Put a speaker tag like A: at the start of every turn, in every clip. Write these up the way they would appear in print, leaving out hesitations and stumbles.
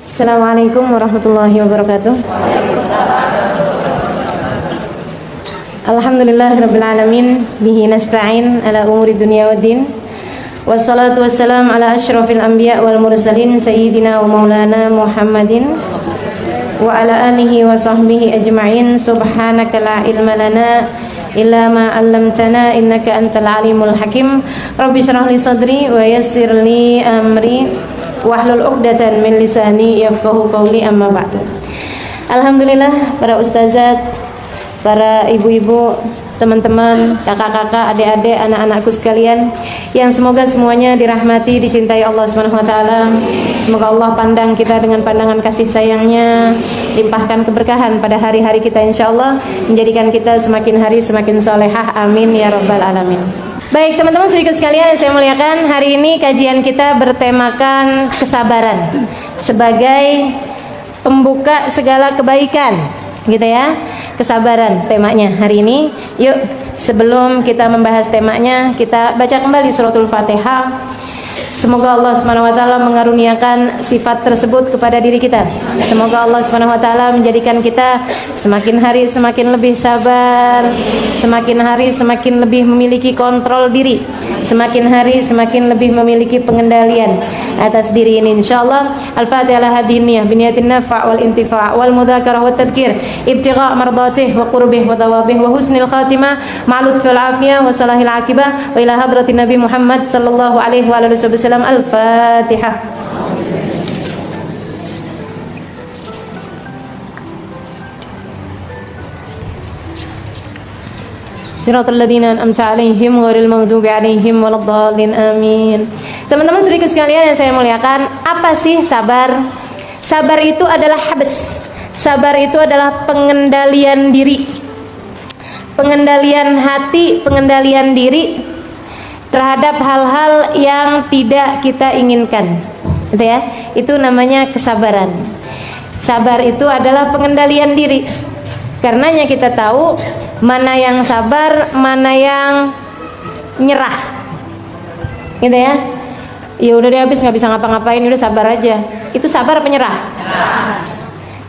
A: Assalamualaikum warahmatullahi wabarakatuh. Alhamdulillahirabbil alamin, bihi nasta'in ala umuri dunya waddin. Wassalatu wassalam ala asyrafil anbiya wal mursalin sayyidina wa maulana Muhammadin wa ala alihi wa sahbihi ajma'in. Subhanaka la ilma lana illa ma 'allamtana innaka antal alimul hakim. Rabbi shrah li sadri wa yassir li amri wahlul 'uqdatan min lisani yafqahu qawli, amma ba'du. Alhamdulillah, para ustazat, para ibu-ibu, teman-teman, kakak-kakak, adik-adik, anak-anakku sekalian, yang semoga semuanya dirahmati, dicintai Allah Subhanahu wa taala. Semoga Allah pandang kita dengan pandangan kasih sayangnya, limpahkan keberkahan pada hari-hari kita insyaallah, menjadikan kita semakin hari semakin salehah. Amin ya rabbal alamin. Baik teman-teman sedikit sekalian yang saya muliakan, hari ini kajian kita bertemakan kesabaran sebagai pembuka segala kebaikan, gitu ya. Kesabaran temanya hari ini. Yuk, sebelum kita membahas temanya, kita baca kembali suratul Fatihah. Semoga Allah Subhanahu wa taala mengaruniakan sifat tersebut kepada diri kita. Semoga Allah Subhanahu wa taala menjadikan kita semakin hari semakin lebih sabar, semakin hari semakin lebih memiliki kontrol diri, semakin hari semakin lebih memiliki pengendalian atas diri ini insyaallah. Al-Fatihah ala hadiniyah biniyatin nafa' wal intifa' wal mudzakarah wat tadhkir ibtigha' mardatih wa qurbih wa thawabih wa husnil khatimah ma'al lutfil afiyah wa salahil aqibah wa ila hadratin Nabi Muhammad sallallahu alaihi wa alihi wasallam. Al-Fatihah. Siratal ladzina an'amta 'alaihim ghairil maghdubi 'alaihim waladdallin. Amin. Teman-teman sedikit sekalian yang saya muliakan, apa sih sabar? Sabar itu adalah habs. Sabar itu adalah pengendalian diri. Pengendalian hati, pengendalian diri terhadap hal-hal yang tidak kita inginkan, gitu ya. Itu namanya kesabaran. Sabar itu adalah pengendalian diri. Karenanya kita tahu mana yang sabar, mana yang nyerah, gitu ya. Ya udah deh, habis nggak bisa ngapa-ngapain, udah sabar aja. Itu sabar penyerah,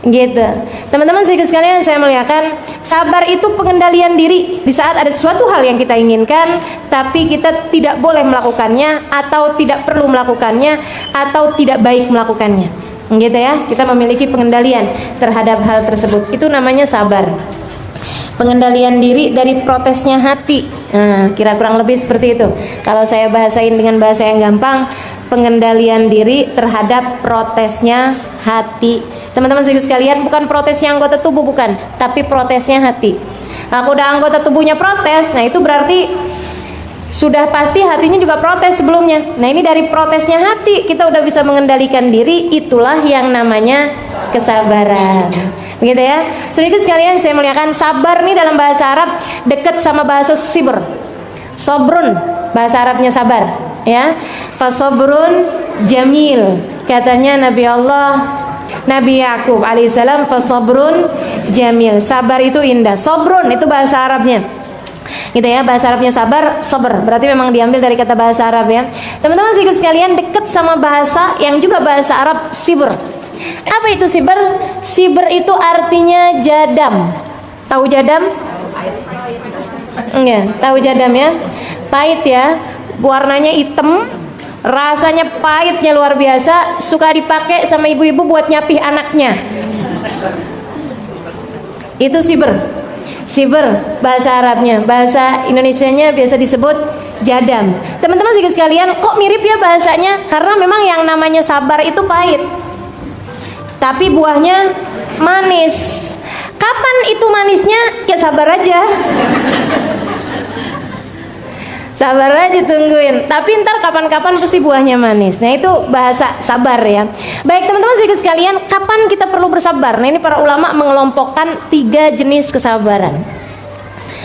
A: gitu. Teman-teman sekalian saya muliakan, sabar itu pengendalian diri di saat ada suatu hal yang kita inginkan tapi kita tidak boleh melakukannya, atau tidak perlu melakukannya, atau tidak baik melakukannya, gitu ya. Kita memiliki pengendalian terhadap hal tersebut, itu namanya sabar. Pengendalian diri dari protesnya hati. Nah, kira kurang lebih seperti itu. Kalau saya bahasain dengan bahasa yang gampang, pengendalian diri terhadap protesnya hati. Teman-teman sekalian, bukan protesnya anggota tubuh, bukan, tapi protesnya hati. Nah, kalau udah anggota tubuhnya protes, nah itu berarti sudah pasti hatinya juga protes sebelumnya. Nah, ini dari protesnya hati kita udah bisa mengendalikan diri, itulah yang namanya kesabaran. Begitu ya. Sedikit sekalian saya muliakan, sabar nih dalam bahasa Arab dekat sama bahasa sibr. Sobrun, bahasa Arabnya sabar, ya. Fasobrun jamil, katanya Nabi Yakub alaihissalam, fasobrun jamil, sabar itu indah. Sobrun itu bahasa Arabnya, gitu ya. Bahasa Arabnya sabar, sabr, berarti memang diambil dari kata bahasa Arab ya. Teman-teman sekalian, dekat sama bahasa yang juga bahasa Arab, sibr. Apa itu sibr? Sibr itu artinya jadam. Tahu jadam? Enggak, tahu jadam ya. Pahit ya, warnanya hitam, rasanya pahitnya luar biasa, suka dipakai sama ibu-ibu buat nyapih anaknya. Itu sibr. Sibr bahasa Arabnya, bahasa Indonesianya biasa disebut jadam. Teman-teman sekalian, kok mirip ya bahasanya? Karena memang yang namanya sabar itu pahit, tapi buahnya manis. Kapan itu manisnya? Ya sabar aja. Sabar aja, tungguin. Tapi ntar kapan-kapan pasti buahnya manis. Nah, itu bahasa sabar ya. Baik teman-teman sekalian, kapan kita perlu bersabar? Nah, ini para ulama mengelompokkan 3 jenis kesabaran.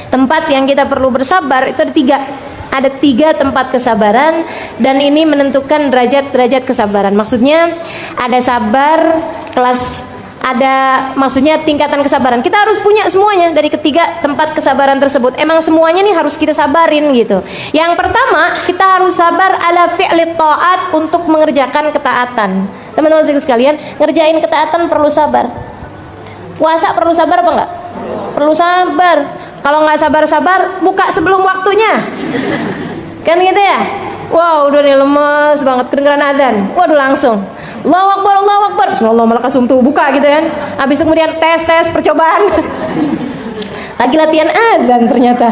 A: Tempat yang kita perlu bersabar itu ada 3. Ada 3 tempat kesabaran, dan ini menentukan derajat-derajat kesabaran. Maksudnya ada sabar kelas, ada maksudnya tingkatan kesabaran. Kita harus punya semuanya dari ketiga tempat kesabaran tersebut. Emang semuanya nih harus kita sabarin gitu. Yang pertama, kita harus sabar ala fi'lit ta'at, untuk mengerjakan ketaatan. Teman-teman sekalian, ngerjain ketaatan perlu sabar. Puasa perlu sabar apa enggak? Perlu sabar. Kalau nggak sabar-sabar, buka sebelum waktunya. Kan gitu ya? Wow, udah nih lemes banget, kedengeran adzan. Waduh, langsung Allahu Akbar, Allahu Akbar. Bismillah, langsung tuh buka gitu kan. Habis itu kemudian tes percobaan. Lagi latihan adzan ternyata.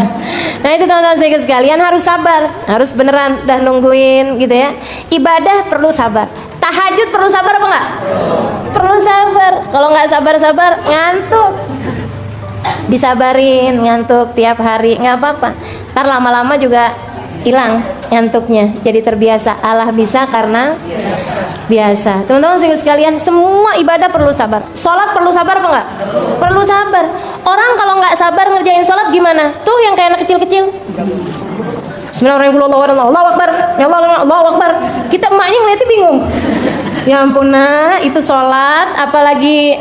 A: Nah, itu teman-teman sekalian harus sabar, harus beneran dah nungguin gitu ya. Ibadah perlu sabar. Tahajud perlu sabar apa enggak? Perlu sabar. Kalau nggak sabar-sabar ngantuk. Disabarin ngantuk tiap hari nggak apa-apa. Ntar lama-lama juga hilang ngantuknya, jadi terbiasa. Allah bisa karena biasa. Teman-teman sekalian, semua ibadah perlu sabar. Sholat perlu sabar apa enggak? Perlu sabar. Orang kalau nggak sabar ngerjain sholat gimana? Tuh yang kayak anak kecil-kecil. Bismillahirrahmanirrahim. Allahu Akbar. Ya Allah, Allahu Akbar. Kita emaknya ngeliatnya bingung. Ya ampun, nah itu sholat apalagi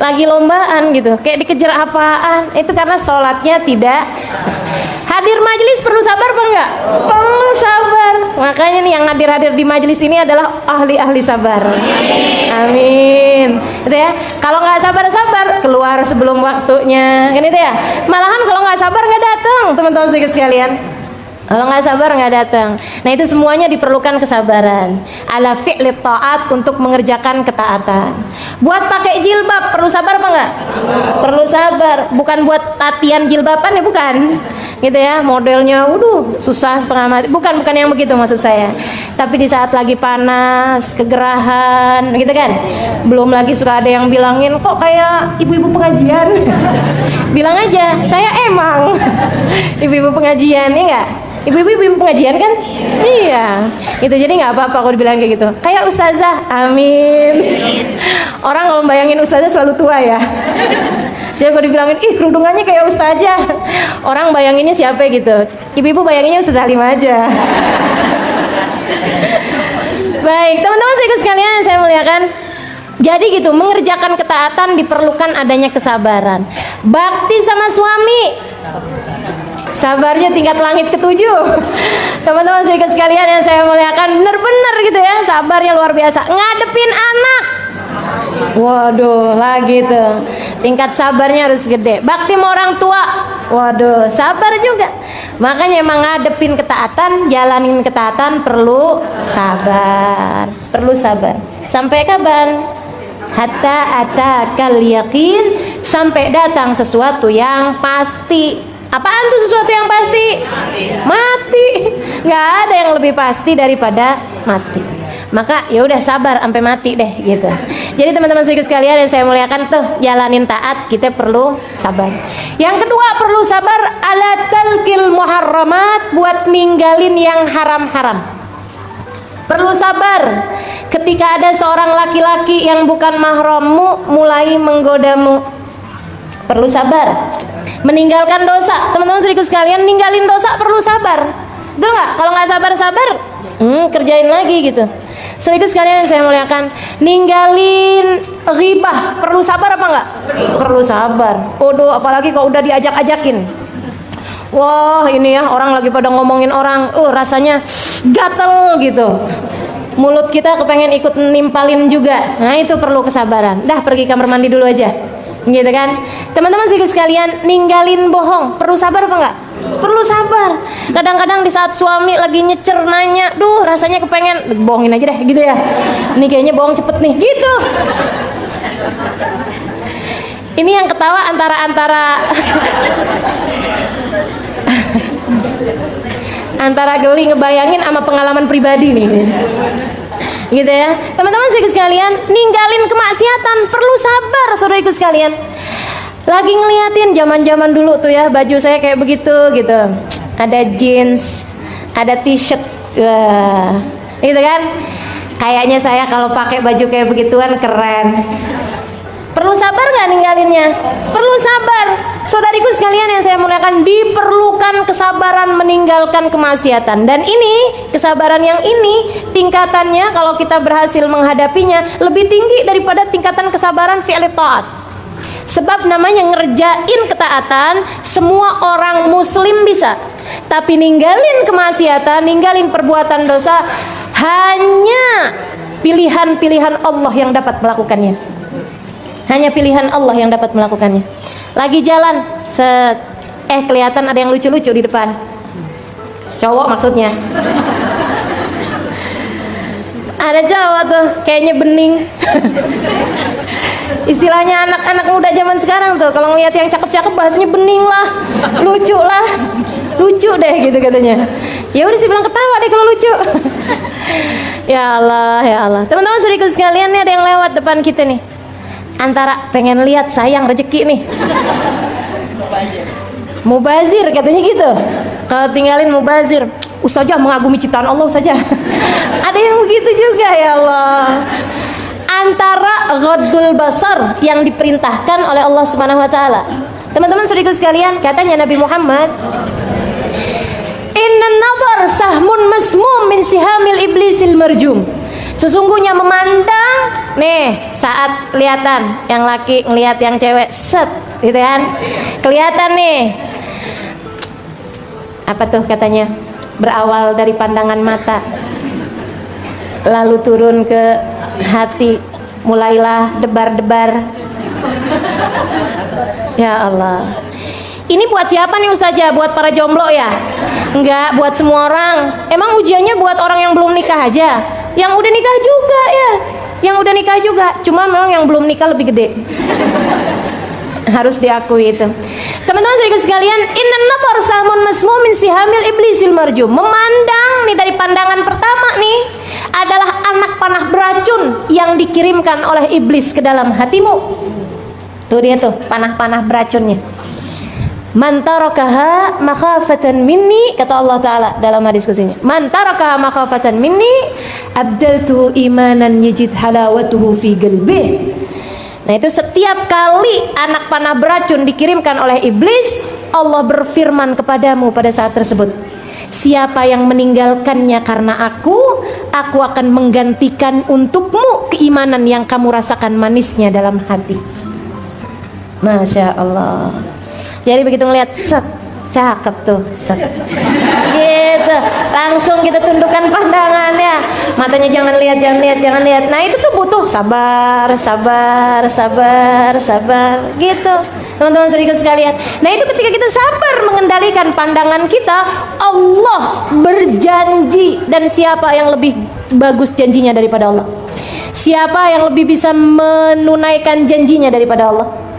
A: lagi lombaan gitu, kayak dikejar apaan. Itu karena sholatnya tidak. Hadir majelis perlu sabar apa enggak? Perlu sabar. Makanya nih yang hadir-hadir di majelis ini adalah ahli-ahli sabar. Amin. Gitu ya. Kalau nggak sabar-sabar keluar sebelum waktunya, kan itu ya. Malahan kalau nggak sabar nggak datang, teman-teman sekalian. Kalau nggak sabar nggak datang. Nah, itu semuanya diperlukan kesabaran. Ala fi'li ta'at, untuk mengerjakan ketaatan. Buat pakai jilbab perlu sabar apa nggak? Perlu sabar. Bukan buat latihan jilbaban ya, bukan. Gitu ya, modelnya susah setengah mati. Bukan yang begitu maksud saya. Tapi di saat lagi panas, kegerahan, gitu kan. Belum lagi suka ada yang bilangin, kok kayak ibu-ibu pengajian. Bilang aja, saya emang ibu-ibu pengajian, ya enggak? Ibu-ibu pengajian kan? Iya. Gitu, jadi nggak apa-apa kalau dibilang kayak gitu. Kayak ustazah, amin. Orang kalau bayangin ustazah selalu tua ya. Dia kalau dibilangin, ih kerudungannya kayak ustazah, orang bayanginnya siapa gitu. Ibu-ibu bayanginnya Ustazah Halimah aja. Baik, teman-teman sekalian yang saya muliakan. Jadi gitu, mengerjakan ketaatan diperlukan adanya kesabaran. Bakti sama suami, sabarnya tingkat langit ke-7. Teman-teman sekalian yang saya muliakan, benar-benar gitu ya, sabarnya luar biasa. Ngadepin anak, waduh, lagi tuh tingkat sabarnya harus gede. Bakti sama orang tua, waduh, sabar juga. Makanya emang ngadepin ketaatan, jalanin ketaatan perlu sabar. Perlu sabar. Sampai kapan? Hatta atakal yakin, sampai datang sesuatu yang pasti. Apaan tuh sesuatu yang pasti? Mati. Nggak ada yang lebih pasti daripada mati. Maka ya udah sabar sampai mati deh gitu. Jadi teman-teman sekalian yang saya muliakan, tuh jalanin taat kita perlu sabar. Yang kedua perlu sabar ala talqil muharramat, buat ninggalin yang haram-haram. Perlu sabar ketika ada seorang laki-laki yang bukan mahrammu mulai menggodamu. Perlu sabar meninggalkan dosa. Teman-teman sekalian, ninggalin dosa perlu sabar. Betul nggak? Kalau nggak sabar-sabar, kerjain lagi gitu. Saudara sekalian yang saya muliakan, ninggalin ghibah perlu sabar apa enggak? Perlu sabar. Waduh, apalagi kalau udah diajak-ajakin. Wah, ini ya orang lagi pada ngomongin orang, rasanya gatel gitu. Mulut kita kepengen ikut nimpalin juga. Nah, itu perlu kesabaran. Dah, pergi kamar mandi dulu aja. Gitu kan? Teman-teman sekalian, ninggalin bohong perlu sabar apa enggak? Perlu sabar. Kadang-kadang di saat suami lagi nyecer nanya, duh rasanya kepengen bohongin aja deh gitu ya. Ini kayaknya bohong cepet nih gitu. Ini yang ketawa antara antara geli ngebayangin sama pengalaman pribadi nih. Gitu ya. Teman-teman sekalian, ninggalin kemaksiatan perlu sabar, saudaraku sekalian. Lagi ngeliatin zaman-zaman dulu tuh ya, baju saya kayak begitu gitu. Ada jeans, ada t-shirt, wah, gitu kan? Kayaknya saya kalau pakai baju kayak begituan keren. Perlu sabar nggak ninggalinnya? Perlu sabar. Saudariku sekalian yang saya muliakan, diperlukan kesabaran meninggalkan kemaksiatan. Dan ini, kesabaran yang ini, tingkatannya kalau kita berhasil menghadapinya lebih tinggi daripada tingkatan kesabaran fi'li ta'at. Sebab namanya ngerjain ketaatan, semua orang muslim bisa. Tapi ninggalin kemaksiatan, ninggalin perbuatan dosa, hanya Pilihan-pilihan Allah yang dapat melakukannya. Hanya pilihan Allah yang dapat melakukannya. Lagi jalan, kelihatan ada yang lucu-lucu di depan. Cowok maksudnya. Ada cowok tuh, kayaknya bening. Istilahnya anak-anak muda zaman sekarang tuh, kalau ngeliat yang cakep-cakep bahasanya bening lah, lucu lah, lucu deh gitu katanya. Ya udah sih bilang ketawa deh kalau lucu. Ya Allah, ya Allah. Teman-teman saudaraku sekalian, nih ada yang lewat depan kita nih. Antara pengen lihat sayang rezeki nih. Mubazir katanya gitu. Kalau tinggalin mubazir, Ustazah mengagumi ciptaan Allah saja. Ada yang begitu juga, ya Allah. Antara ghaddul basar yang diperintahkan oleh Allah Subhanahu wa taala. Teman-teman saudaraku sekalian, katanya Nabi Muhammad, "Innan nazar sahmun masmum min sihamil iblisil marjum." Sesungguhnya memandang, nih saat kelihatan yang laki ngelihat yang cewek, set, gitu kan? Kelihatan nih. Apa tuh katanya? Berawal dari pandangan mata, lalu turun ke hati, mulailah debar-debar. Ya Allah. Ini buat siapa nih Ustazah? Buat para jomblo ya? Enggak, buat semua orang. Emang ujiannya buat orang yang belum nikah aja? Yang udah nikah juga ya? Yang udah nikah juga, cuma memang yang belum nikah lebih gede. Harus diakui itu. Teman-teman saudara sekalian, innan nazar samun masmum min sihamil iblisil marjum. Memandang nih dari pandangan pertama nih adalah anak panah beracun yang dikirimkan oleh iblis ke dalam hatimu. Tuh dia tuh panah-panah beracunnya. Man tarakaha makhafatan minni, kata Allah Ta'ala dalam hadis kusinya. Man tarakaha makhafatan minni abdaltu imanan yajid halawatuhu fi qalbih. Nah itu setiap kali anak panah beracun dikirimkan oleh iblis, Allah berfirman kepadamu pada saat tersebut, siapa yang meninggalkannya karena aku akan menggantikan untukmu keimanan yang kamu rasakan manisnya dalam hati. Masya Allah. Jadi begitu ngelihat, set, cakep tuh, set, gitu, langsung kita tundukkan pandangannya, matanya jangan lihat, jangan lihat, jangan lihat. Nah itu tuh butuh sabar, sabar, sabar, sabar, gitu, teman-teman saudara sekalian. Nah itu ketika kita sabar mengendalikan pandangan kita, Allah berjanji, dan siapa yang lebih bagus janjinya daripada Allah? Siapa yang lebih bisa menunaikan janjinya daripada Allah?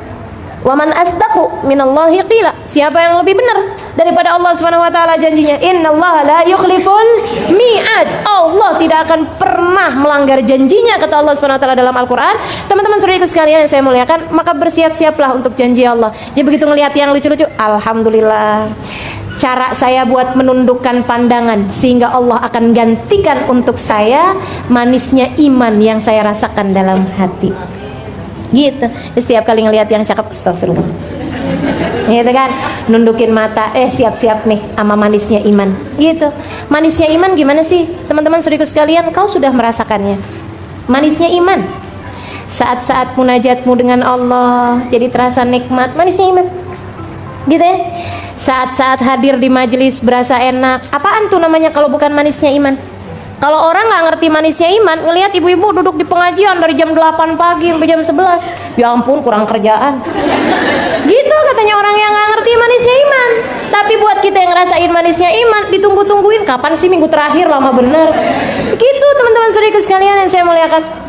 A: Waman asdaqu minallahi qila. Siapa yang lebih benar daripada Allah Subhanahu wa taala janjinya? Innallaha la yukhliful mi'ad. Allah tidak akan pernah melanggar janjinya, kata Allah Subhanahu wa taala dalam Al-Qur'an. Teman-teman saudaraku sekalian yang saya muliakan, maka bersiap-siaplah untuk janji Allah. Jadi begitu ngelihat yang lucu-lucu, alhamdulillah. Cara saya buat menundukkan pandangan sehingga Allah akan gantikan untuk saya manisnya iman yang saya rasakan dalam hati. Gitu. Setiap kali ngelihat yang cakep, astagfirullah. Gitu kan, nundukin mata, siap-siap nih sama manisnya iman. Gitu. Manisnya iman gimana sih? Teman-teman saudaraku sekalian, kau sudah merasakannya. Manisnya iman. Saat-saat munajatmu dengan Allah jadi terasa nikmat, manisnya iman. Gitu ya. Saat-saat hadir di majelis berasa enak. Apaan tuh namanya kalau bukan manisnya iman? Kalau orang nggak ngerti manisnya iman, ngelihat ibu-ibu duduk di pengajian dari jam 8 pagi sampai jam 11, ya ampun kurang kerjaan. Gitu katanya orang yang nggak ngerti manisnya iman. Tapi buat kita yang ngerasain manisnya iman, ditunggu-tungguin kapan sih minggu terakhir, lama bener. Gitu teman-teman saudaraku sekalian yang saya muliakan.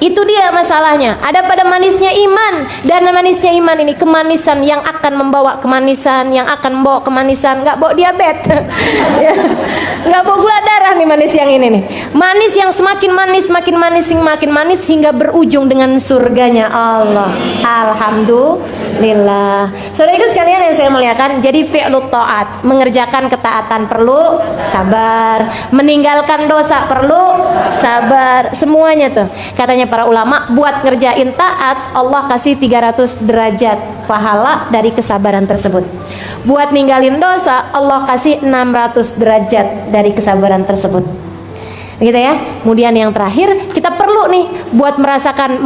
A: Itu dia masalahnya. Ada pada manisnya iman, dan manisnya iman ini kemanisan yang akan membawa kemanisan, yang akan membawa kemanisan, nggak bawa diabetes, nggak bawa gula darah nih manis yang ini nih. Manis yang semakin manis, semakin manis, semakin manis hingga berujung dengan surganya Allah. Alhamdulillah. Saudaraku sekalian yang saya muliakan, jadi fi'lut ta'at, mengerjakan ketaatan perlu sabar, meninggalkan dosa perlu sabar, semuanya tuh. Katanya para ulama, buat ngerjain taat Allah kasih 300 derajat pahala dari kesabaran tersebut. Buat ninggalin dosa Allah kasih 600 derajat dari kesabaran tersebut. Gitu ya. Kemudian yang terakhir, kita perlu nih buat merasakan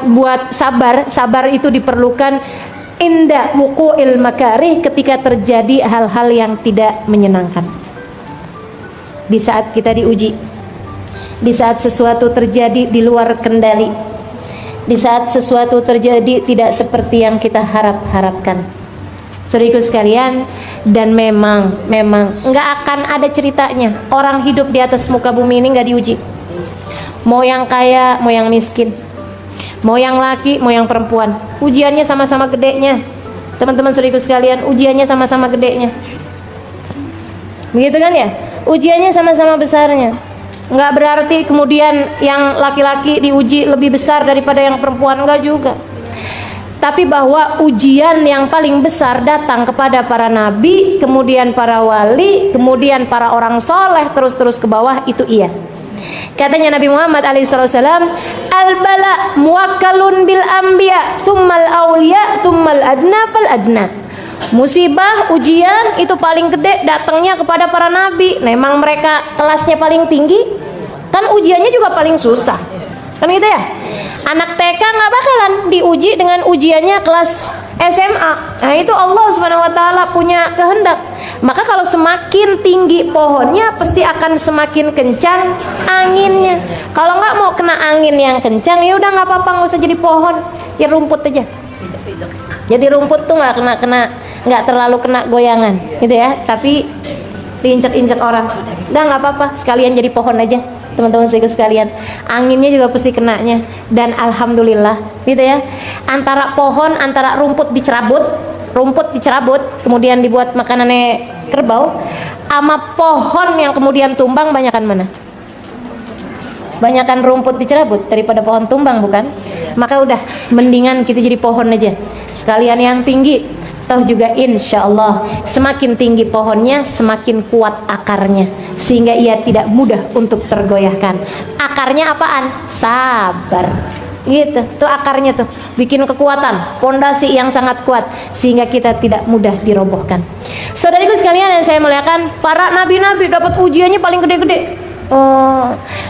A: buat sabar. Sabar itu diperlukan inda wuqu'il makarih, ketika terjadi hal-hal yang tidak menyenangkan. Di saat kita diuji, di saat sesuatu terjadi di luar kendali, di saat sesuatu terjadi tidak seperti yang kita harapkan. Saudaraku sekalian, dan memang nggak akan ada ceritanya orang hidup di atas muka bumi ini nggak diuji. Mau yang kaya, mau yang miskin, mau yang laki, mau yang perempuan, ujiannya sama-sama gedenya. Teman-teman saudaraku sekalian, ujiannya sama-sama gedenya. Begitu kan ya? Ujiannya sama-sama besarnya. Nggak berarti kemudian yang laki-laki diuji lebih besar daripada yang perempuan, enggak juga. Tapi bahwa ujian yang paling besar datang kepada para nabi, kemudian para wali, kemudian para orang soleh, terus ke bawah, itu iya. Katanya Nabi Muhammad alaihissalam, al-bala muwakkalun bil anbiya, thummal awliya, thummal adna fal adna. Musibah, ujian itu paling gede datangnya kepada para nabi. Nah, emang mereka kelasnya paling tinggi, kan ujiannya juga paling susah, kan gitu ya. Anak TK nggak bakalan diuji dengan ujiannya kelas SMA. Nah, itu Allah Subhanahu wa taala punya kehendak. Maka kalau semakin tinggi pohonnya, pasti akan semakin kencang anginnya. Kalau nggak mau kena angin yang kencang, ya udah nggak apa-apa, nggak usah jadi pohon, ya rumput aja. Jadi rumput tuh nggak terlalu kena goyangan, gitu ya. Tapi diinjak-injak orang, nggak apa-apa, sekalian jadi pohon aja. Teman-teman sekalian, anginnya juga pasti kenanya. Dan alhamdulillah, gitu ya, antara pohon, antara rumput dicerabut, kemudian dibuat makanannya kerbau, sama pohon yang kemudian tumbang, banyakan mana? Banyakan rumput dicerabut daripada pohon tumbang, bukan? Maka udah mendingan kita jadi pohon aja, sekalian yang tinggi. Toh juga insya Allah semakin tinggi pohonnya, semakin kuat akarnya, sehingga ia tidak mudah untuk tergoyahkan. Akarnya apaan? Sabar. Gitu, tuh akarnya tuh bikin kekuatan, pondasi yang sangat kuat, sehingga kita tidak mudah dirobohkan. Saudariku sekalian yang saya muliakan, para nabi-nabi dapat ujiannya paling gede-gede.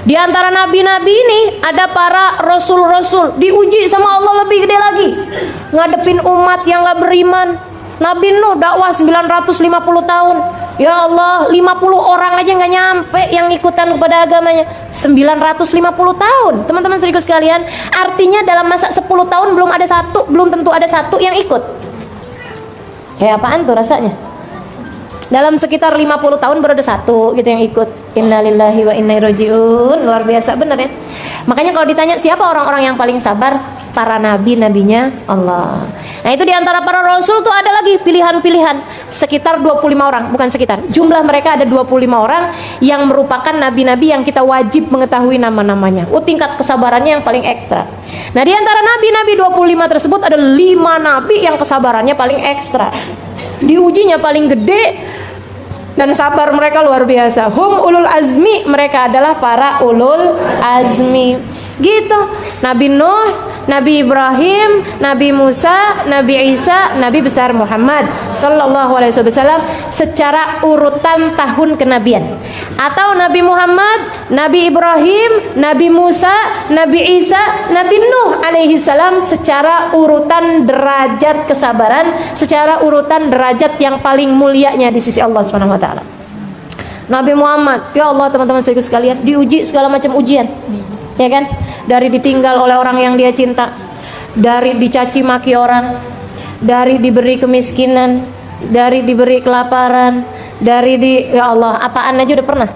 A: Di antara nabi-nabi ini ada para rasul-rasul diuji sama Allah lebih gede lagi, ngadepin umat yang gak beriman. Nabi Nuh dakwah 950 tahun. Ya Allah, 50 orang aja nggak nyampe yang ikutan kepada agamanya. 950 tahun. Teman-teman saudaraku sekalian, artinya dalam masa 10 tahun belum tentu ada satu yang ikut. Kayak apaan tuh rasanya? Dalam sekitar 50 tahun baru ada satu gitu yang ikut. Innalillahi wa inna ilaihi rajiun. Luar biasa bener ya. Makanya kalau ditanya siapa orang-orang yang paling sabar, para nabi-nabinya Allah. Nah, itu diantara para rasul tuh ada lagi pilihan-pilihan sekitar 25 orang, bukan sekitar, jumlah mereka ada 25 orang yang merupakan nabi-nabi yang kita wajib mengetahui nama-namanya. Tingkat kesabarannya yang paling ekstra. Nah, diantara nabi-nabi 25 tersebut ada 5 nabi yang kesabarannya paling ekstra, diujinya paling gede, dan sabar mereka luar biasa. Hum ulul azmi, mereka adalah para ulul azmi. Gitu. Nabi Nuh, Nabi Ibrahim, Nabi Musa, Nabi Isa, Nabi besar Muhammad sallallahu alaihi wasallam secara urutan tahun kenabian. Atau Nabi Muhammad, Nabi Ibrahim, Nabi Musa, Nabi Isa, Nabi Nuh alaihi salam secara urutan derajat kesabaran, secara urutan derajat yang paling mulianya di sisi Allah Subhanahu wa taala. Nabi Muhammad, ya Allah teman-teman sekalian, diuji segala macam ujian. Ya kan? Dari ditinggal oleh orang yang dia cinta, dari dicaci maki orang, dari diberi kemiskinan, dari diberi kelaparan, ya Allah, apaan aja udah pernah.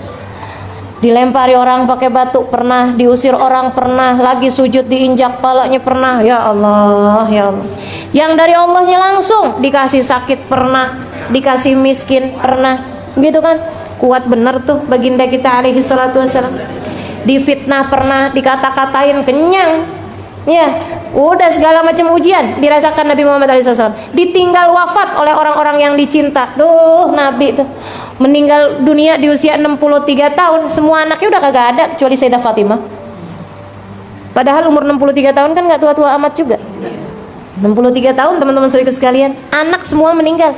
A: Dilempari orang pakai batu pernah, diusir orang pernah, lagi sujud diinjak palanya pernah. Ya Allah, ya Allah. Yang dari Allahnya langsung dikasih sakit pernah, dikasih miskin pernah. Gitu kan? Kuat bener tuh baginda kita alaihi salatu wassalam. Difitnah pernah, dikata-katain kenyang, ya udah segala macam ujian dirasakan Nabi Muhammad SAW. Ditinggal wafat oleh orang-orang yang dicinta. Nabi tuh meninggal dunia di usia 63 tahun, semua anaknya udah kagak ada kecuali Sayyidah Fatimah. Padahal umur 63 tahun kan gak tua-tua amat juga. 63 tahun teman-teman saudara sekalian, anak semua meninggal.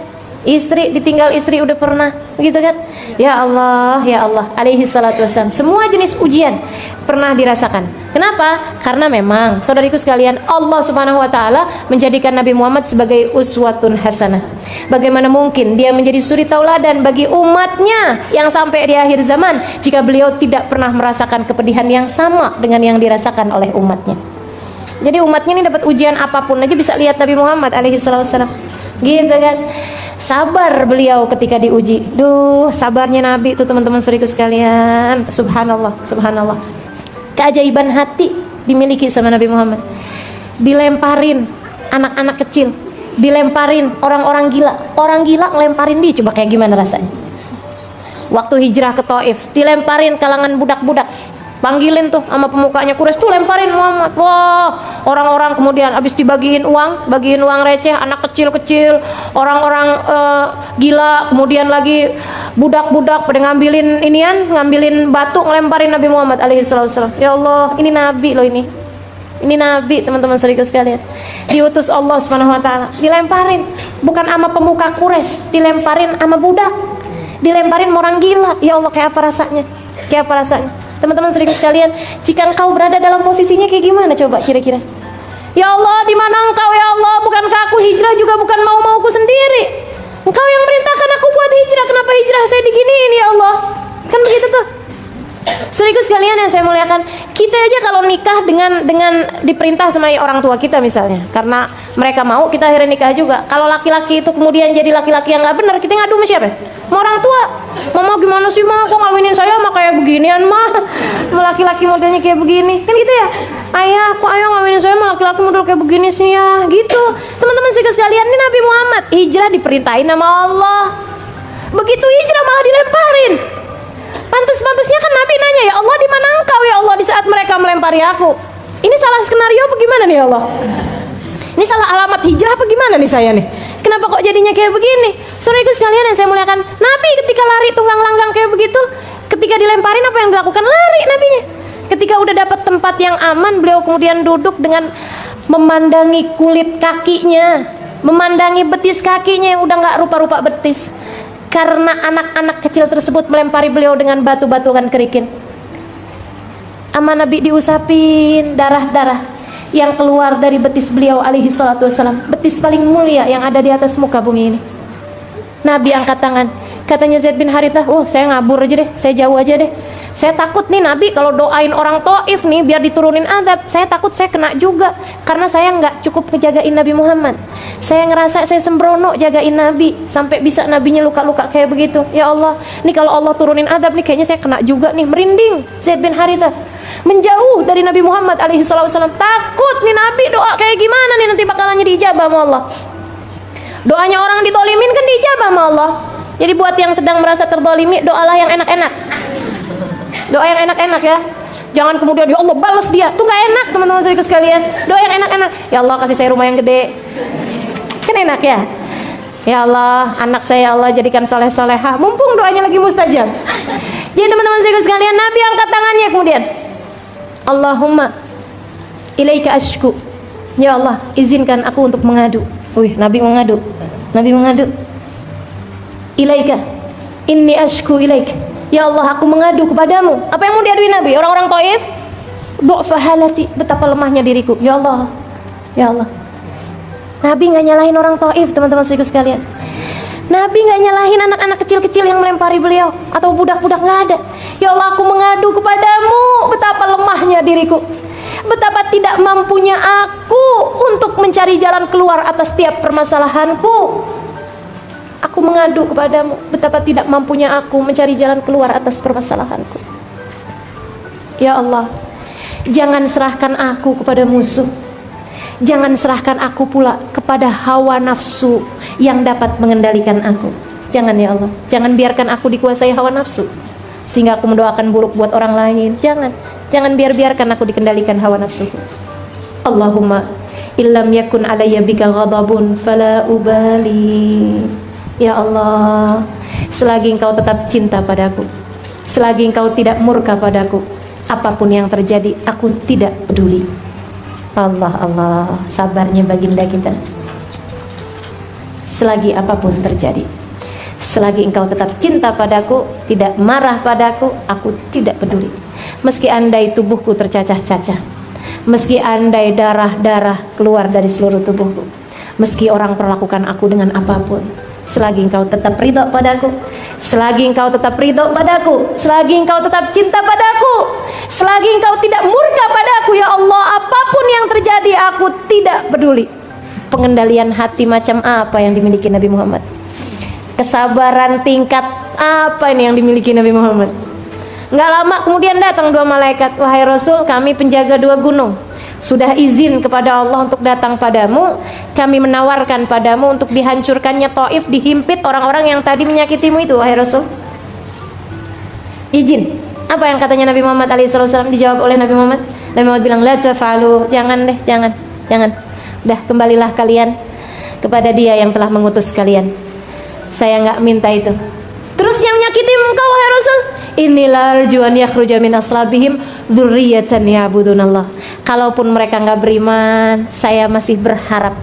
A: Istri ditinggal istri udah pernah, begitu kan? Ya Allah, alaihi salatu wassalam. Semua jenis ujian pernah dirasakan. Kenapa? Karena memang saudariku sekalian, Allah Subhanahu wa taala menjadikan Nabi Muhammad sebagai uswatun hasanah. Bagaimana mungkin dia menjadi suri tauladan bagi umatnya yang sampai di akhir zaman jika beliau tidak pernah merasakan kepedihan yang sama dengan yang dirasakan oleh umatnya. Jadi umatnya ini dapat ujian apapun aja bisa lihat Nabi Muhammad alaihi wasallam. Gitu kan? Sabar beliau ketika diuji. Duh, sabarnya Nabi itu teman-teman saudaraku sekalian. Subhanallah, subhanallah. Keajaiban hati dimiliki sama Nabi Muhammad. Dilemparin anak-anak kecil, dilemparin orang-orang gila. Orang gila ngelemparin dia, coba kayak gimana rasanya? Waktu hijrah ke Taif, dilemparin kalangan budak-budak. Panggilin tuh sama pemukanya Quraisy tuh, lemparin Muhammad. Wah, orang-orang kemudian habis dibagiin uang receh, anak kecil-kecil, orang-orang gila, kemudian lagi budak-budak pada ngambilin batu ngelemparin Nabi Muhammad alaihi wasallam. Ya Allah, ini nabi loh ini. Ini nabi, teman-teman saudara sekalian. Diutus Allah Subhanahu wa taala, dilemparin bukan sama pemuka Quraisy, dilemparin sama budak. Dilemparin orang gila. Ya Allah, kayak apa rasanya? Kayak apa rasanya? Teman-teman saudara sekalian, jika engkau berada dalam posisinya kayak gimana coba kira-kira? Ya Allah, di mana engkau ya Allah? Bukankah aku hijrah juga bukan mau-mauku sendiri? Engkau yang merintahkan aku buat hijrah, kenapa hijrah saya diginiin ya Allah? Kan begitu tuh. Saudara sekalian yang saya muliakan, kita aja kalau nikah dengan diperintah sama orang tua kita misalnya, karena mereka mau, kita akhirnya nikah juga. Kalau laki-laki itu kemudian jadi laki-laki yang nggak benar, kita ngadu sama siapa? Sama orang tua. Mama gimana sih mah, kok ngawinin saya mah kayak beginian mah? Laki-laki modelnya kayak begini, kan gitu ya? Ayah, kok ayah ngawinin saya mah laki-laki model kayak begini sih ya? Gitu. Teman-teman sekalian, ini Nabi Muhammad hijrah diperintahin sama Allah. Begitu hijrah malah dilemparin. Pantas-pantasnya kan Nabi nanya, ya Allah di mana engkau ya Allah di saat mereka melempari aku? Ini salah skenario apa gimana nih ya Allah? Ini salah alamat hijrah apa gimana nih saya nih? Kenapa kok jadinya kayak begini? Saudara sekalian yang saya muliakan, Nabi ketika lari tunggang langgang kayak begitu, ketika dilemparin apa yang dilakukan? Lari nabinya. Ketika udah dapat tempat yang aman, beliau kemudian duduk dengan memandangi kulit kakinya, memandangi betis kakinya yang udah nggak rupa-rupa betis. Karena anak-anak kecil tersebut melempari beliau dengan batu-batuan kerikil. Ama Nabi diusapin darah-darah yang keluar dari betis beliau alaihi salatu wassalam, betis paling mulia yang ada di atas muka bumi ini. Nabi angkat tangan, katanya Zaid bin Harithah, oh saya ngabur aja deh, saya jauh aja deh. Saya takut nih Nabi kalau doain orang Taif nih biar diturunin azab, saya takut saya kena juga, karena saya nggak cukup ngejagain Nabi Muhammad. Saya ngerasa saya sembrono jagain Nabi sampai bisa Nabinya luka-luka kayak begitu. Ya Allah, nih kalau Allah turunin azab nih kayaknya saya kena juga nih, merinding. Zaid bin Harithah menjauh dari Nabi Muhammad alaihi wasallam, takut nih Nabi doa kayak gimana nih nanti bakalannya diijabah sama Allah. Doanya orang ditolimin kan diijabah sama Allah. Jadi buat yang sedang merasa terdolimi, doalah yang enak-enak. Doa yang enak-enak ya. Jangan kemudian ya Allah balas dia, tuh gak enak teman-teman saudara sekalian. Doa yang enak-enak, ya Allah kasih saya rumah yang gede, kan enak ya. Ya Allah anak saya ya Allah jadikan soleh-solehah, mumpung doanya lagi mustajab. Jadi teman-teman saudara sekalian, Nabi angkat tangannya kemudian, Allahumma ilaika ashku, ya Allah izinkan aku untuk mengadu. Wih, Nabi mengadu, Nabi mengadu. Ilaika inni ashku ilaik, ya Allah aku mengadu kepadamu. Apa yang mau diaduin Nabi? Orang-orang Taif, du'fa halati, betapa lemahnya diriku. Ya Allah, ya Allah. Nabi nggak nyalahin orang Taif, teman-teman saudara sekalian. Nabi nggak nyalahin anak-anak kecil-kecil yang melempari beliau atau budak-budak, nggak ada. Ya Allah aku mengadu kepadamu, betapa lemahnya diriku, betapa tidak mampunya aku untuk mencari jalan keluar atas setiap permasalahanku. Aku mengadu kepadamu, betapa tidak mampunya aku mencari jalan keluar atas permasalahanku. Ya Allah, jangan serahkan aku kepada musuh, jangan serahkan aku pula kepada hawa nafsu yang dapat mengendalikan aku. Jangan ya Allah, jangan biarkan aku dikuasai hawa nafsu sehingga aku mendoakan buruk buat orang lain. Jangan biarkan aku dikendalikan hawa nafsu. Allahumma illam yakun alayya bika ghadabun fala ubali. Ya Allah, selagi engkau tetap cinta padaku, selagi engkau tidak murka padaku, apapun yang terjadi aku tidak peduli. Allah, sabarnya baginda kita. Selagi apapun terjadi. Selagi engkau tetap cinta padaku, tidak marah padaku, aku tidak peduli. Meski andai tubuhku tercacah-cacah, meski andai darah-darah keluar dari seluruh tubuhku, meski orang perlakukan aku dengan apapun, selagi engkau tetap ridho padaku, selagi engkau tetap ridho padaku, selagi engkau tetap cinta padaku, selagi engkau tidak murka padaku, ya Allah, apapun yang terjadi aku tidak peduli. Pengendalian hati macam apa yang dimiliki Nabi Muhammad? Kesabaran tingkat apa ini yang dimiliki Nabi Muhammad? Nggak lama kemudian datang dua malaikat, wahai Rasul, kami penjaga dua gunung, sudah izin kepada Allah untuk datang padamu. Kami menawarkan padamu untuk dihancurkannya Taif, dihimpit orang-orang yang tadi menyakitimu itu, wahai Rasul. Izin. Apa yang katanya Nabi Muhammad SAW? Dijawab oleh Nabi Muhammad. Nabi Muhammad bilang, la taf'alu, jangan deh, jangan. Udah, kembalilah kalian kepada Dia yang telah mengutus kalian. Saya nggak minta itu. Terus yang menyakiti engkau, wahai Rasul, inilah arjuan yakhruja min aslabihim dzurriyyatan ya'budunallah. Kalaupun mereka nggak beriman, saya masih berharap,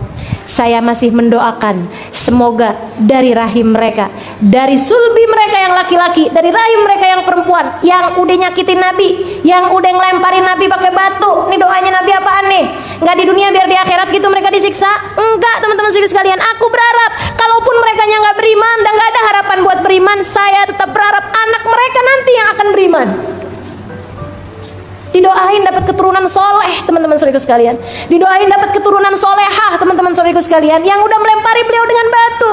A: saya masih mendoakan, semoga dari rahim mereka, dari sulbi mereka yang laki-laki, dari rahim mereka yang perempuan, yang udah nyakitin Nabi, yang udah ngelemparin Nabi pakai batu. Ini doanya Nabi apaan nih? Nggak di dunia biar di akhirat gitu mereka disiksa? Enggak, teman-teman sekalian. Aku berharap kalaupun mereka nggak beriman dan nggak ada harapan buat beriman, saya tetap berharap anak mereka nanti yang akan beriman. Didoain dapat keturunan soleh, teman-teman saudaraku sekalian. Didoain dapat keturunan solehah, teman-teman saudaraku sekalian, yang udah melempari beliau dengan batu.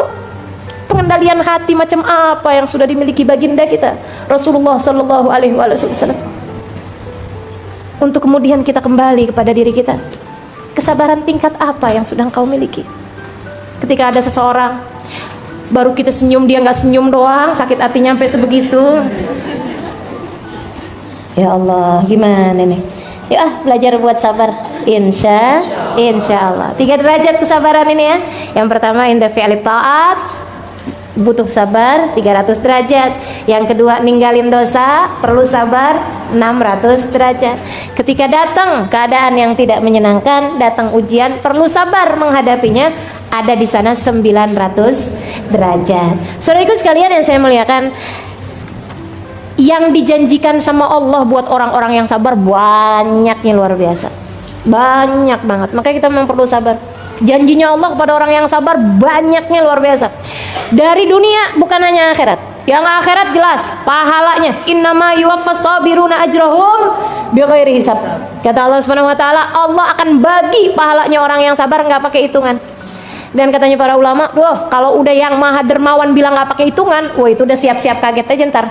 A: Pengendalian hati macam apa yang sudah dimiliki baginda kita Rasulullah Sallallahu Alaihi Wasallam. Untuk kemudian kita kembali kepada diri kita. Kesabaran tingkat apa yang sudah engkau miliki? Ketika ada seseorang baru kita senyum, dia nggak senyum doang, sakit hatinya sampai sebegitu. Ya Allah, gimana nih? Ya, belajar buat sabar. Insya Allah. 3 derajat kesabaran ini ya. Yang pertama inda fi'li ta'at, butuh sabar 300 derajat. Yang kedua ninggalin dosa, perlu sabar 600 derajat. Ketika datang keadaan yang tidak menyenangkan, datang ujian, perlu sabar menghadapinya, ada di sana 900 derajat. Saudaraku sekalian yang saya muliakan, yang dijanjikan sama Allah buat orang-orang yang sabar banyaknya luar biasa, banyak banget. Makanya kita memang perlu sabar. Janjinya Allah kepada orang yang sabar banyaknya luar biasa. Dari dunia bukan hanya akhirat. Yang akhirat jelas pahalanya. Innama yuwaffas sabiruna ajrahum bighairi hisab. Kata Allah Subhanahu wa taala, Allah akan bagi pahalanya orang yang sabar nggak pakai hitungan. Dan katanya para ulama, kalau udah yang maha dermawan bilang nggak pakai hitungan, wah itu udah siap-siap kaget aja ntar.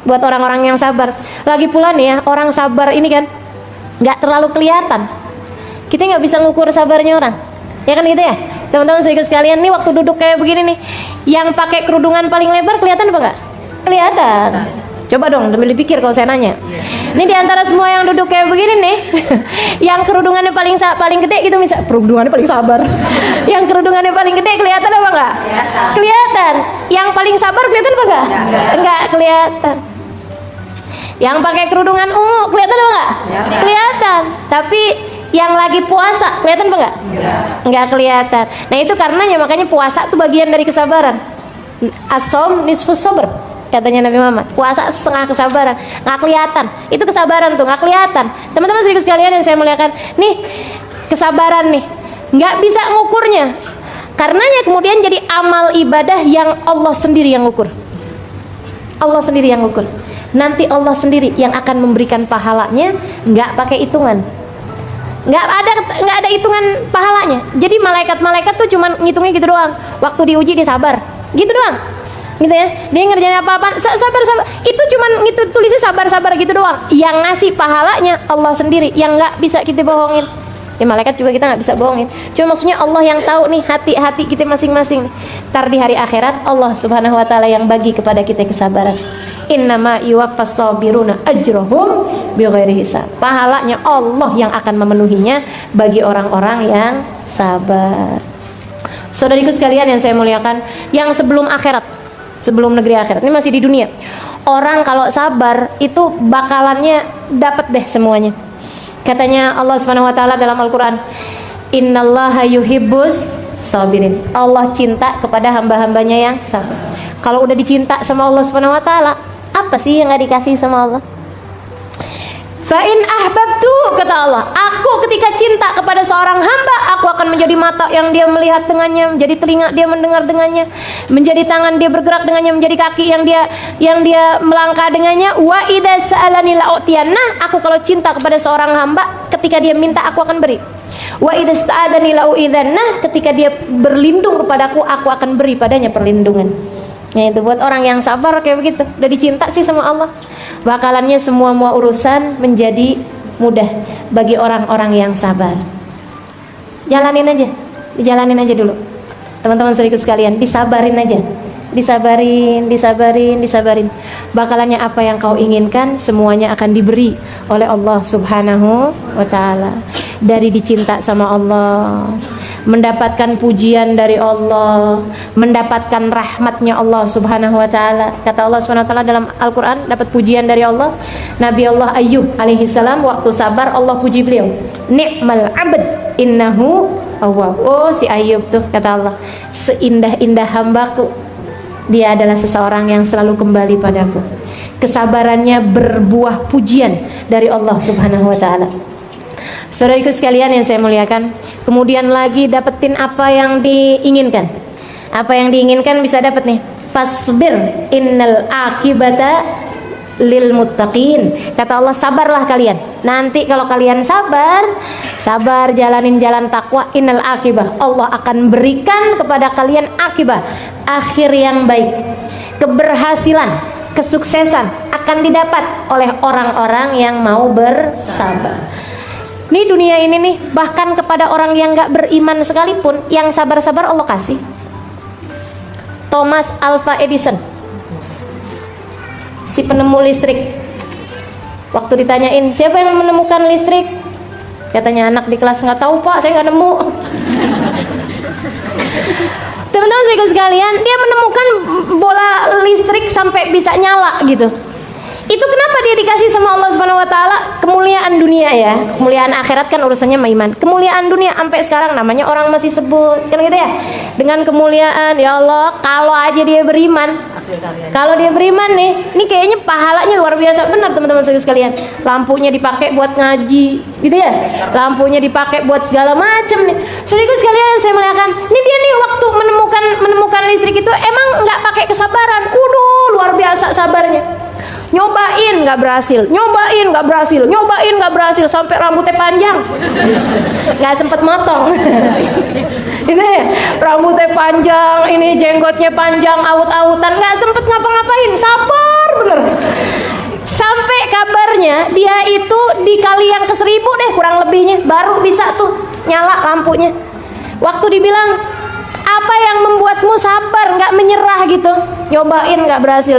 A: Buat orang-orang yang sabar. Lagi pula nih ya, orang sabar ini kan nggak terlalu kelihatan. Kita nggak bisa ngukur sabarnya orang, ya kan gitu ya, teman-teman sedikit sekalian. Nih waktu duduk kayak begini nih, yang pakai kerudungan paling lebar kelihatan apa nggak? Kelihatan. Coba dong, sambil dipikir kalau saya nanya. Ini diantara semua yang duduk kayak begini nih, yang kerudungannya paling gede gitu, misal kerudungannya paling sabar. Yang kerudungannya paling gede kelihatan apa enggak? Kelihatan. Yang paling sabar kelihatan apa enggak? Enggak kelihatan. Yang pakai kerudungan ungu kelihatan apa enggak? Kelihatan. Tapi yang lagi puasa kelihatan apa enggak? Enggak kelihatan. Nah itu karenanya makanya puasa itu bagian dari kesabaran. As-shaum nisfus sabr, katanya Nabi Muhammad. Puasa setengah kesabaran. Nggak kelihatan. Itu kesabaran tuh nggak kelihatan. Teman-teman sedikit sekalian yang saya muliakan, nih kesabaran nih nggak bisa ngukurnya. Karenanya kemudian jadi amal ibadah yang Allah sendiri yang ngukur. Allah sendiri yang ngukur. Nanti Allah sendiri yang akan memberikan pahalanya, nggak pakai hitungan. Nggak ada hitungan pahalanya. Jadi malaikat-malaikat tuh cuman ngitungnya gitu doang. Waktu diuji dia sabar, gitu doang. Gitu ya, dia ngerjain apa-apa sabar. Itu cuman gitu tulisnya sabar gitu doang. Yang ngasih pahalanya Allah sendiri, yang nggak bisa kita bohongin. Ya malaikat juga kita nggak bisa bohongin. Cuma maksudnya Allah yang tahu nih hati-hati kita masing-masing. Ntar di hari akhirat Allah Subhanahu wa taala yang bagi kepada kita kesabaran. Innama yuwaffas sabiruna ajrahum bighairi hisab. Pahalanya Allah yang akan memenuhinya bagi orang-orang yang sabar. Saudariku sekalian yang saya muliakan, yang sebelum akhirat, sebelum negeri akhirat, ini masih di dunia. Orang kalau sabar itu bakalannya dapat deh semuanya. Katanya Allah Subhanahu wa taala dalam Al-Qur'an, "Innallaha yuhibbus sabirin." Allah cinta kepada hamba-hambanya yang sabar. Kalau udah dicinta sama Allah Subhanahu wa taala, apa sih yang nggak dikasih sama Allah? Fa in ahbabtu, kata Allah, aku ketika cinta kepada seorang hamba, aku akan menjadi mata yang dia melihat dengannya, menjadi telinga dia mendengar dengannya, menjadi tangan dia bergerak dengannya, menjadi kaki yang dia melangkah dengannya. Wa idza sa'alani la'utiyanna, aku kalau cinta kepada seorang hamba, ketika dia minta aku akan beri. Wa idza sta'adani la'uidzanna, ketika dia berlindung kepadaku, aku akan beri padanya perlindungan. Nah, itu buat orang yang sabar kayak begitu. Udah dicinta sih sama Allah, bakalannya semua urusan menjadi mudah bagi orang-orang yang sabar. Jalanin aja dulu. Teman-teman saudaraku sekalian, disabarin aja. Disabarin. Bakalannya apa yang kau inginkan semuanya akan diberi oleh Allah Subhanahu wa taala. Dari dicinta sama Allah, mendapatkan pujian dari Allah, mendapatkan rahmatnya Allah Subhanahu wa taala. Kata Allah Subhanahu wa taala dalam Al-Qur'an, dapat pujian dari Allah. Nabi Allah Ayyub alaihi salam waktu sabar, Allah puji beliau. Ni'mal 'abd innahu awwab. Oh, si Ayyub tuh, kata Allah, seindah-indah hambaku, dia adalah seseorang yang selalu kembali padaku. Kesabarannya berbuah pujian dari Allah Subhanahu wa taala. Saudaraku sekalian yang saya muliakan, kemudian lagi dapetin apa yang diinginkan. Apa yang diinginkan bisa dapat nih. Fasbir innal akibata lil muttaqin. Kata Allah, sabarlah kalian. Nanti kalau kalian sabar jalanin jalan takwa, innal akibah, Allah akan berikan kepada kalian akibah, akhir yang baik. Keberhasilan, kesuksesan akan didapat oleh orang-orang yang mau bersabar. Ini dunia ini nih, bahkan kepada orang yang gak beriman sekalipun, yang sabar-sabar Allah kasih. Thomas Alva Edison, si penemu listrik, waktu ditanyain siapa yang menemukan listrik, katanya anak di kelas, nggak tahu pak, saya nggak nemu. Teman-teman saya sekalian, dia menemukan bola listrik sampai bisa nyala gitu. Itu kenapa dia dikasih sama Allah Subhanahu wa taala? Kemuliaan dunia ya. Kemuliaan akhirat kan urusannya sama iman. Kemuliaan dunia sampai sekarang namanya orang masih sebut kan gitu ya. Dengan kemuliaan, ya Allah, kalau aja dia beriman. Kalau dia beriman nih, ini kayaknya pahalanya luar biasa benar teman-teman sekalian. Lampunya dipakai buat ngaji, gitu ya. Lampunya dipakai buat segala macam nih. Saudaraku sekalian yang saya muliakan, ini dia nih waktu menemukan listrik itu emang nggak pakai kesabaran. Luar biasa sabarnya. Nyobain nggak berhasil, sampai rambutnya panjang, nggak sempet motong. Ini rambutnya panjang, ini jenggotnya panjang, aut-autan, nggak sempet ngapa-ngapain, sabar bener. Sampai kabarnya dia itu dikali yang ke 1000 deh kurang lebihnya, baru bisa tuh nyala lampunya. Waktu dibilang, apa yang membuatmu sabar, nggak menyerah gitu? Nyobain nggak berhasil.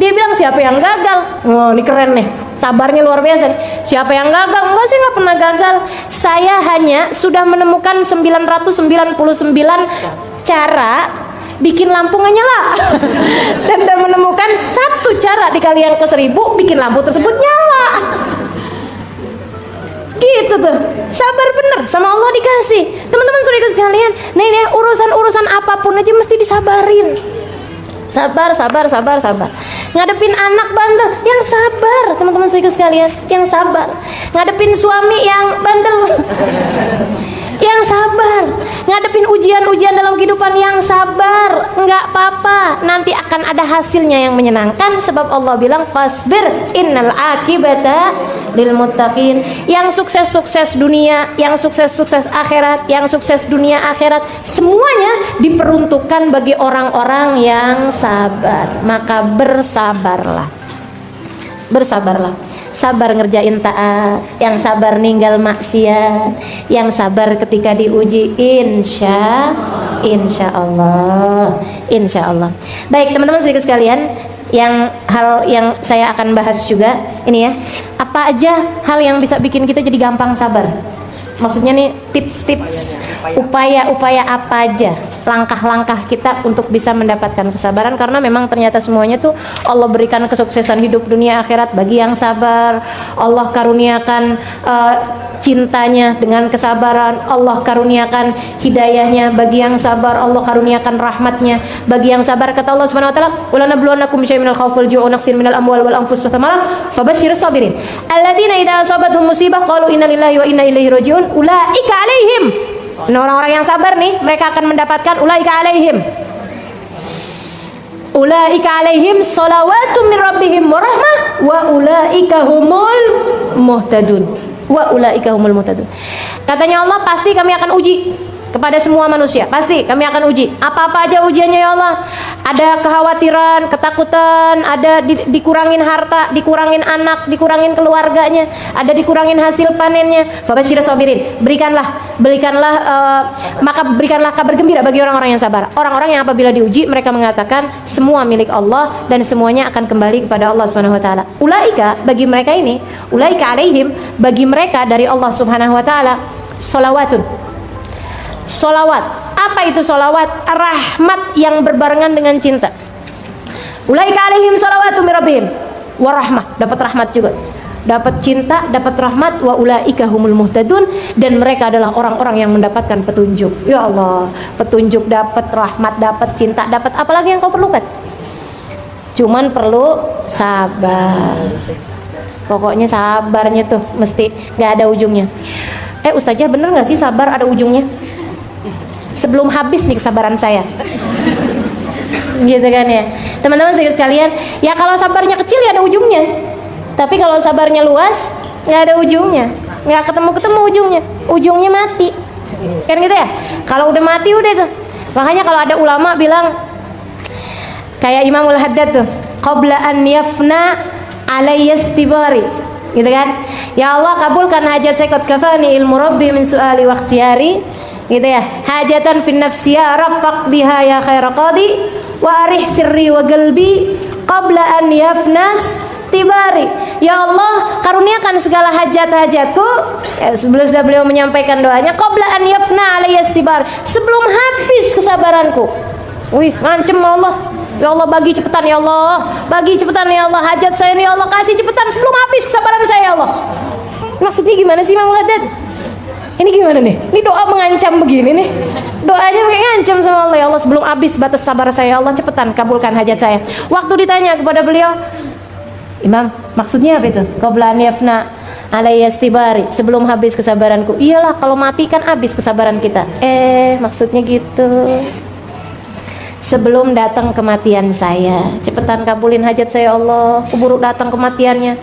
A: Dia bilang, siapa yang gagal? Oh, ini keren nih, sabarnya luar biasa nih. Siapa yang gagal? Enggak, saya nggak pernah gagal. Saya hanya sudah menemukan 999 cara bikin lampu nggak nyala. Dan udah menemukan satu cara dikali yang ke 1000 bikin lampu tersebut nyala. Gitu tuh, sabar bener sama Allah dikasih. Teman-teman saudara sekalian, nah ini urusan apapun aja mesti disabarin. Sabar. Ngadepin anak bandel, yang sabar. Teman-teman saudara sekalian, yang sabar. Ngadepin suami yang bandel, yang sabar. Ngadepin ujian-ujian dalam kehidupan, yang sabar. Enggak apa-apa, nanti akan ada hasilnya yang menyenangkan. Sebab Allah bilang, fasbir innal akibata lil muttaqin. Yang sukses dunia, yang sukses akhirat, yang sukses dunia akhirat, semuanya diperuntukkan bagi orang-orang yang sabar. Maka bersabarlah. Sabar ngerjain taat, yang sabar ninggal maksiat, yang sabar ketika diuji, insya Allah. Baik teman-teman saudara sekalian, hal yang saya akan bahas juga ini ya, apa aja hal yang bisa bikin kita jadi gampang sabar. Maksudnya nih tips-tips, upaya-upaya apa aja, langkah-langkah kita untuk bisa mendapatkan kesabaran. Karena memang ternyata semuanya tuh Allah berikan kesuksesan hidup dunia akhirat bagi yang sabar. Allah karuniakan cintanya dengan kesabaran. Allah karuniakan hidayahnya bagi yang sabar, Allah karuniakan rahmatnya bagi yang sabar. Kata Allah Subhanahu wa taala, "Wala nabluwannakum bisyai'in minal khawfi wal ju'i wa naqsin minal amwali wal anfusi wath thamarat fabashshiris sabirin alladzina idza asabathum musibah qalu inna lillahi wa inna ilaihi raji'un ulaika alaihim." Nah, orang-orang yang sabar nih, mereka akan mendapatkan ulaika alaihim shalawatum min rabbihim wa rahmah wa ulaika humul muhtadun. Katanya Allah, pasti kami akan uji kepada semua manusia. Pasti kami akan uji. Apa-apa aja ujiannya ya Allah. Ada kekhawatiran, ketakutan, ada dikurangin harta, dikurangin anak, dikurangin keluarganya, ada dikurangin hasil panennya. Fabashshiris sabirin. Berikanlah kabar gembira bagi orang-orang yang sabar. Orang-orang yang apabila diuji mereka mengatakan semua milik Allah dan semuanya akan kembali kepada Allah Subhanahu wa taala. Ulaika, bagi mereka ini, ulaika alaihim, bagi mereka dari Allah Subhanahu wa taala sholawatun. Solawat, apa itu solawat? Rahmat yang berbarengan dengan cinta. Ulaika alaihim salawatu min rabbihim wa rahmah, dapat rahmat juga, dapat cinta, dapat rahmat. Wa ulaika humul muhtadun, dan mereka adalah orang-orang yang mendapatkan petunjuk. Ya Allah, petunjuk dapat, rahmat dapat, cinta dapat, apalagi yang kau perlukan? Cuman perlu sabar. Pokoknya sabarnya tuh mesti nggak ada ujungnya. Ustazah, bener nggak sih sabar ada ujungnya? Sebelum habis nih kesabaran saya, gitu kan ya teman-teman sekalian. Ya kalau sabarnya kecil ya ada ujungnya, tapi kalau sabarnya luas nggak ada ujungnya, nggak ketemu ujungnya mati, kan gitu ya. Kalau udah mati udah tuh. Makanya kalau ada ulama bilang kayak Imamul Haddad tuh, qabla an yafna alayya istibari, gitu kan. Ya Allah, kabulkan hajat saya, qad kafani ilmu rabbi min su'ali wa ikhtiyari, gitu ya. Hajatan fin nafsiya rafaq biha ya khaira qadi wa arih sirri wa qalbi qabla an yafnas tibari. Ya Allah, karuniakan segala hajat-hajatku, sudah beliau menyampaikan doanya, qabla an yafna alayya istibar, sebelum habis kesabaranku. Wih, ngancem Allah. Ya Allah, bagi cepetan ya Allah, bagi cepetan ya Allah, hajat saya ini ya Allah, kasih cepetan sebelum habis kesabaran saya ya Allah. Maksudnya gimana sih Imam Haddad? Ini gimana nih? Ini doa mengancam begini nih. Doanya mengancam sama Allah, ya Allah sebelum habis batas sabar saya ya Allah, cepetan kabulkan hajat saya. Waktu ditanya kepada beliau, Imam, maksudnya apa itu? Qabla an yafna alayya istibari, sebelum habis kesabaranku. Iyalah, kalau mati kan habis kesabaran kita. Maksudnya gitu. Sebelum datang kematian saya, cepetan kabulin hajat saya Allah, keburu datang kematiannya.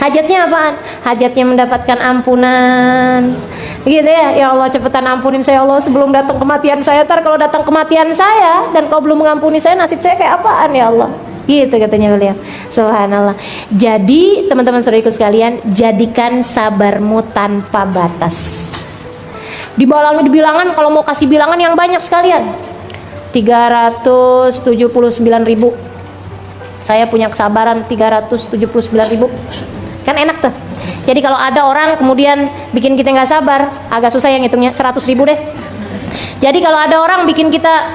A: Hajatnya apaan? Hajatnya mendapatkan ampunan, gitu ya. Ya Allah, cepetan ampunin saya Allah sebelum datang kematian saya. Ntar kalau datang kematian saya dan kau belum mengampuni saya, nasib saya kayak apaan ya Allah? Gitu katanya beliau. Subhanallah. Jadi teman-teman saudaraku sekalian, jadikan sabarmu tanpa batas. Dibilangan, kalau mau kasih bilangan yang banyak sekalian, 379.000. Saya punya kesabaran 379.000. Kan enak tuh. Jadi kalau ada orang kemudian bikin kita nggak sabar, agak susah yang hitungnya, 100.000 deh. Jadi kalau ada orang bikin kita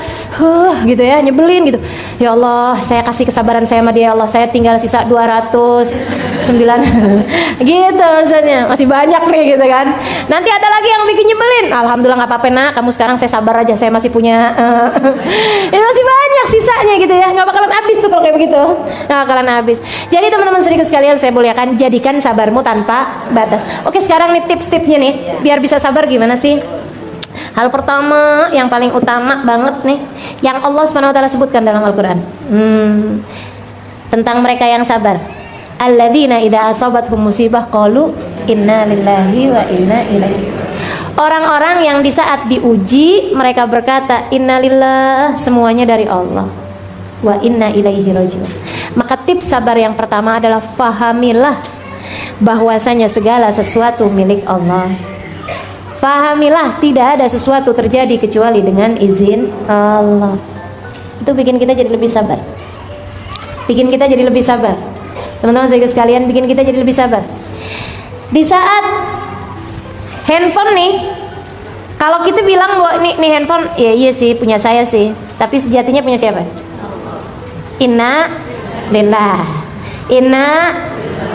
A: gitu ya, nyebelin gitu, ya Allah saya kasih kesabaran saya sama dia, ya Allah saya tinggal sisa 209 gitu maksudnya, masih banyak nih gitu kan. Nanti ada lagi yang bikin nyebelin, alhamdulillah nggak apa-apa nak, kamu sekarang saya sabar aja, saya masih punya itu masih banyak sisanya gitu ya, nggak bakalan habis tuh kalau kayak begitu, nggak bakalan habis. Jadi teman-teman sedikit sekalian saya muliakan, jadikan sabarmu tanpa batas. Oke, sekarang nih tips-tipsnya nih biar bisa sabar gimana sih? Hal pertama yang paling utama banget nih, yang Allah SWT sebutkan dalam Al-Quran, tentang mereka yang sabar. Alladzina idza asabathum musibah qalu inna lillahi wa inna ilaihi. Orang-orang yang di saat diuji mereka berkata innalillah, semuanya dari Allah, wa inna ilaihi rajiun. Maka tips sabar yang pertama adalah fahamilah bahwasanya segala sesuatu milik Allah. Fahamilah tidak ada sesuatu terjadi kecuali dengan izin Allah. Itu bikin kita jadi lebih sabar. Bikin kita jadi lebih sabar. Teman-teman sekalian, bikin kita jadi lebih sabar. Di saat handphone nih, kalau kita bilang bahwa nih handphone, ya iya sih punya saya sih, tapi sejatinya punya siapa? Inna lillah. Inna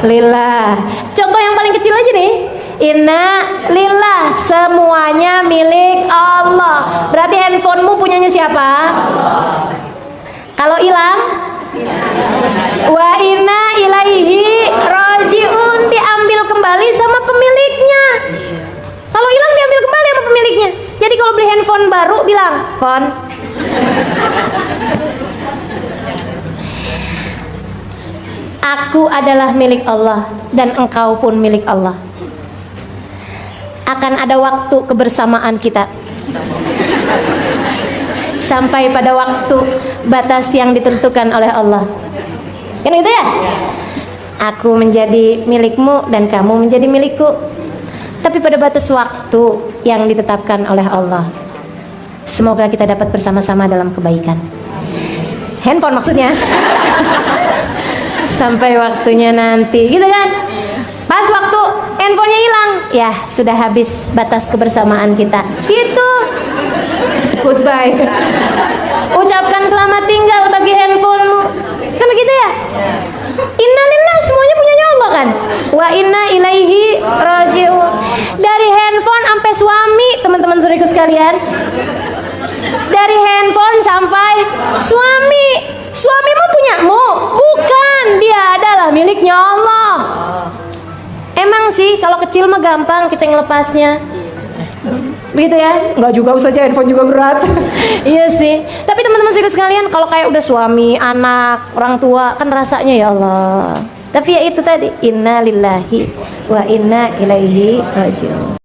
A: lillah. Contoh yang paling kecil aja nih. Inna lillah, semuanya milik Allah. Berarti handphonemu punyanya siapa? Kalau hilang, wa inna ilaihi rajiun, diambil kembali sama pemiliknya. Kalau hilang diambil kembali sama pemiliknya. Jadi kalau beli handphone baru bilang, "Fon, aku adalah milik Allah dan engkau pun milik Allah. Akan ada waktu kebersamaan kita sampai pada waktu batas yang ditentukan oleh Allah." Kan gitu ya? Aku menjadi milikmu dan kamu menjadi milikku. Tapi pada batas waktu yang ditetapkan oleh Allah. Semoga kita dapat bersama-sama dalam kebaikan. Handphone maksudnya. Sampai waktunya nanti, gitu kan? Pas waktu handphonenya hilang, ya sudah habis batas kebersamaan kita. Gitu. Goodbye. Ucapkan selamat tinggal bagi handphonemu. Kan begitu ya? Innalillah, semuanya punyanya Allah kan? Wa inna ilaihi rajiun. Dari handphone sampai suami, teman-teman saudaraku sekalian. Dari handphone sampai suami. Suamimu punyamu? Bukan, dia adalah miliknya Allah. Emang sih kalau kecil mah gampang kita ngelepasnya. Begitu ya? Enggak juga, usah aja, handphone juga berat. Iya sih. Tapi teman-teman sekalian, kalau kayak udah suami, anak, orang tua, kan rasanya ya Allah. Tapi ya itu tadi, inna lillahi wa inna ilaihi rajiun.